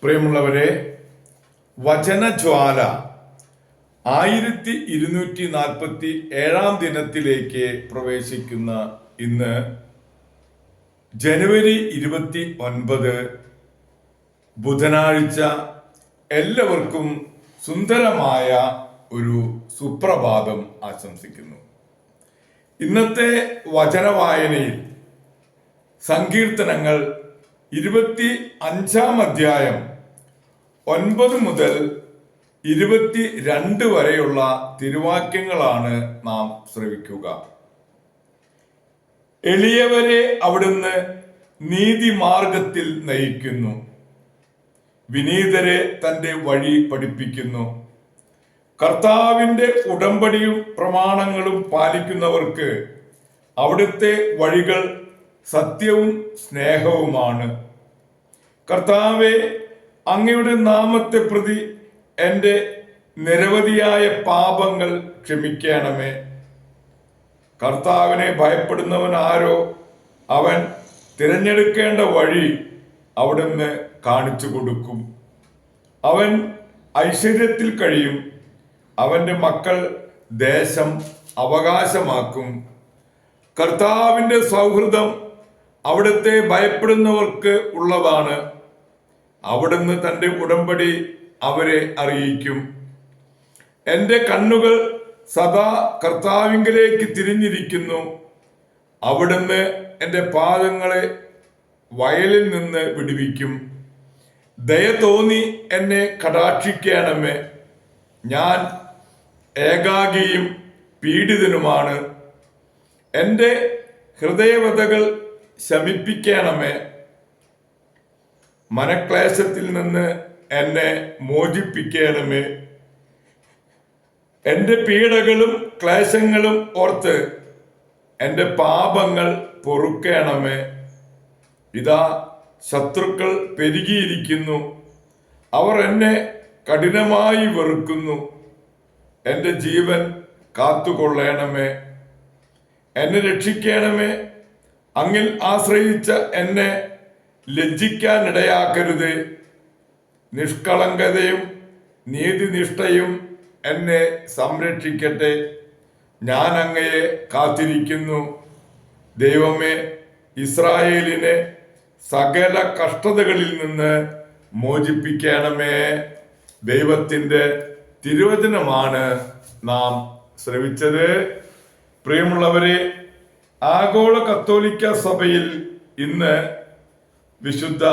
പ്രിയമുള്ളവരെ, വചനജ്വാല 1247 ദിനത്തിലേക്ക് പ്രവേശിക്കുന്ന ഇന്ന് ജനുവരി 29 ബുധനാഴ്ച, എല്ലാവർക്കും സുന്ദരമായ ഒരു സുപ്രഭാതം ആശംസിക്കുന്നു. ഇന്നത്തെ വചനവായനയിൽ സങ്കീർത്തനങ്ങൾ 25 അധ്യായം 9 മുതൽ 22 വരെയുള്ള തിരുവാക്യങ്ങളാണ് നാം ശ്രവിക്കുക. എളിയവരെ അവിടുന്ന് നീതിമാർഗത്തിൽ നയിക്കുന്നു, വിനീതരെ തന്റെ വഴി പഠിപ്പിക്കുന്നു. കർത്താവിന്റെ ഉടമ്പടിയും പ്രമാണങ്ങളും പാലിക്കുന്നവർക്ക് അവിടുത്തെ വഴികൾ സത്യവും സ്നേഹവുമാണ്. കർത്താവെ, അങ്ങയുടെ നാമത്തെ പ്രതി എൻ്റെ നിരവധിയായ പാപങ്ങൾ ക്ഷമിക്കണമേ. കർത്താവിനെ ഭയപ്പെടുന്നവൻ ആരോ, അവൻ തിരഞ്ഞെടുക്കേണ്ട വഴി അവിടുന്ന് കാണിച്ചു കൊടുക്കും. അവൻ ഐശ്വര്യത്തിൽ കഴിയും, അവൻ്റെ മക്കൾ ദേശം അവകാശമാക്കും. കർത്താവിൻ്റെ സൗഹൃദം അവിടുത്തെ ഭയപ്പെടുന്നവർക്ക് ഉള്ളതാണ്. അവിടുന്ന് തൻ്റെ ഉടമ്പടി അവരെ അറിയിക്കും. എൻ്റെ കണ്ണുകൾ സദാ കർത്താവിങ്കലേക്ക് തിരിഞ്ഞിരിക്കുന്നു. അവിടുന്ന് എൻ്റെ പാദങ്ങളെ വയലിൽ നിന്ന് വിടുവിക്കും. ദയ തോന്നി എന്നെ കടാക്ഷിക്കണമേ. ഞാൻ ഏകാകിയും പീഡിതനുമാണ്. എൻ്റെ ഹൃദയവ്യഥകൾ ശമിപ്പിക്കണമേ. മനക്ലേശത്തിൽ നിന്ന് എന്നെ മോചിപ്പിക്കണമേ. എൻ്റെ പീഡകളും ക്ലേശങ്ങളും ഓർത്ത് എൻ്റെ പാപങ്ങൾ പൊറുക്കണമേ. ഇതാ, ശത്രുക്കൾ പെരുകിയിരിക്കുന്നു, അവർ എന്നെ കഠിനമായി വെറുക്കുന്നു. എൻ്റെ ജീവൻ കാത്തുകൊള്ളണമേ. എന്നെ രക്ഷിക്കണമേ. അങ്ങിൽ ആശ്രയിച്ച എന്നെ ലജ്ജിക്കാനിടയാക്കരുത്. നിഷ്കളങ്കതയും നീതിനിഷ്ഠയും എന്നെ സംരക്ഷിക്കട്ടെ. ഞാൻ അങ്ങയെ കാത്തിരിക്കുന്നു. ദൈവമേ, ഇസ്രായേലിനെ സകല കഷ്ടതകളിൽ നിന്ന് മോചിപ്പിക്കണമേ. ദൈവത്തിൻ്റെ തിരുവചനമാണ് നാം ശ്രവിച്ചത്. പ്രിയമുള്ളവരെ, ആഗോള കത്തോലിക്ക സഭയിൽ ഇന്ന് വിശുദ്ധ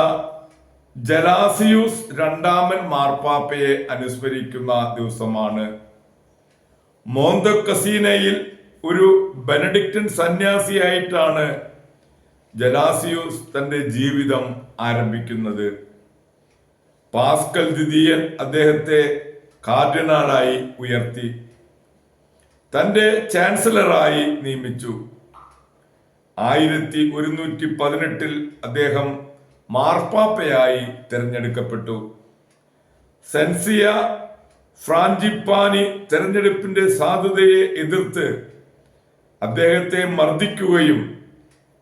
ജലാസിയൂസ് രണ്ടാമൻ മാർപ്പാപ്പയെ അനുസ്മരിക്കുന്ന ദിവസമാണ്. മോന്തക്കസീനയിൽ ഒരു ബെനഡിക്റ്റൻ സന്യാസിയായിട്ടാണ് ജലാസിയൂസ് തന്റെ ജീവിതം ആരംഭിക്കുന്നത്. പാസ്കൽ ദ്വിതീയൻ അദ്ദേഹത്തെ കാർഡിനാളായി ഉയർത്തി, തന്റെ ചാൻസലറായി നിയമിച്ചു. 1118 അദ്ദേഹം മാർപ്പാപ്പയായി തിരഞ്ഞെടുക്കപ്പെട്ടു. സെൻസിയ ഫ്രാഞ്ചിപ്പാനി തെരഞ്ഞെടുപ്പിന്റെ സാധുതയെ എതിർത്ത് അദ്ദേഹത്തെ മർദ്ദിക്കുകയും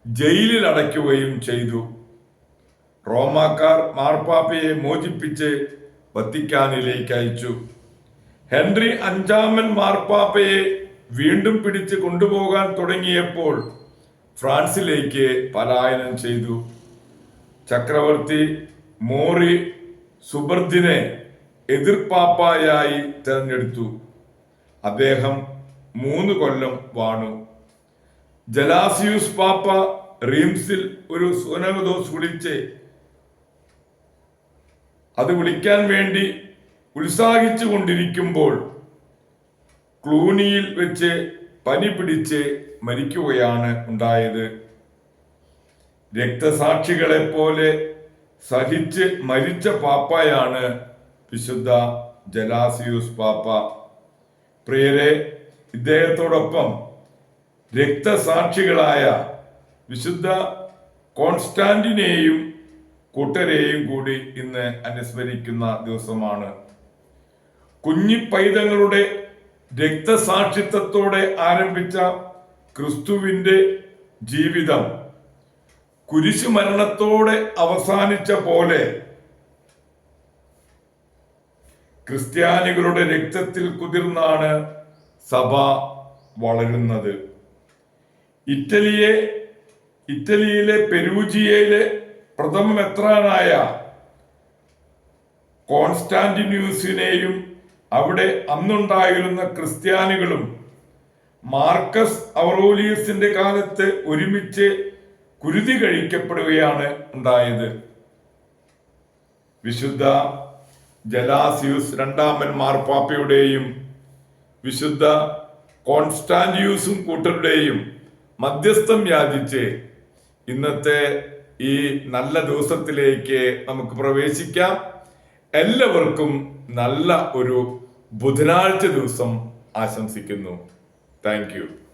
ജയിലിൽ അടയ്ക്കുകയും ചെയ്തു. റോമാക്കാർ മാർപ്പാപ്പയെ മോചിപ്പിച്ച് വത്തിക്കാനിലേക്ക് അയച്ചു. ഹെൻറി 5 മാർപ്പാപ്പയെ വീണ്ടും പിടിച്ച് കൊണ്ടുപോകാൻ തുടങ്ങിയപ്പോൾ ഫ്രാൻസിലേക്ക് പലായനം ചെയ്തു. ചക്രവർത്തി മോറി സുബർദിനെ എതിർപ്പാപ്പായായി തെരഞ്ഞെടുത്തു. അദ്ദേഹം 3 കൊല്ലം വാണു. ജലാസിയൂസ് പാപ്പ റീംസിൽ ഒരു സുനകദോസ് വിളിച്ച് അത് വിളിക്കാൻ വേണ്ടി ഉത്സാഹിച്ചു കൊണ്ടിരിക്കുമ്പോൾ ക്ലൂനിയിൽ വെച്ച് പനി പിടിച്ച് മരിക്കുകയാണ് ഉണ്ടായത്. രക്തസാക്ഷികളെ പോലെ സഹിച്ച് മരിച്ച പാപ്പയാണ് വിശുദ്ധ ജലാസിയൂസ് പാപ്പ. പ്രിയരെ, ഇദ്ദേഹത്തോടൊപ്പം രക്തസാക്ഷികളായ വിശുദ്ധ കോൺസ്റ്റാന്റിനെയും കൂട്ടരെയും കൂടി ഇന്ന് അനുസ്മരിക്കുന്ന ദിവസമാണ്. കുഞ്ഞിപ്പൈതങ്ങളുടെ രക്തസാക്ഷിത്വത്തോടെ ആരംഭിച്ച ക്രിസ്തുവിന്റെ ജീവിതം കുരിശുമരണത്തോടെ അവസാനിച്ച പോലെ ക്രിസ്ത്യാനികളുടെ രക്തത്തിൽ കുതിർന്നാണ് സഭ വളരുന്നത്. ഇറ്റലിയിലെ പെരൂജിയയിലെ പ്രഥമ മെത്രാനായ കോൺസ്റ്റാന്റിനൂസിനെയും അവിടെ അന്നുണ്ടായിരുന്ന ക്രിസ്ത്യാനികളും മാർക്കസ് ഔറേലിയസിന്റെ കാലത്ത് ഒരുമിച്ച് കുരുതി കഴിക്കപ്പെടുകയാണ് ഉണ്ടായത്. വിശുദ്ധ ജലാസിയൂസ് രണ്ടാമൻ മാർപ്പാപ്പയുടെയും വിശുദ്ധ കോൺസ്റ്റാന്റിയൂസും കൂട്ടരുടെയും മധ്യസ്ഥം യാചിച്ച് ഇന്നത്തെ ഈ നല്ല ദിവസത്തിലേക്ക് നമുക്ക് പ്രവേശിക്കാം. എല്ലാവർക്കും നല്ല ഒരു ബുധനാഴ്ച ദിവസം ആശംസിക്കുന്നു. Thank you.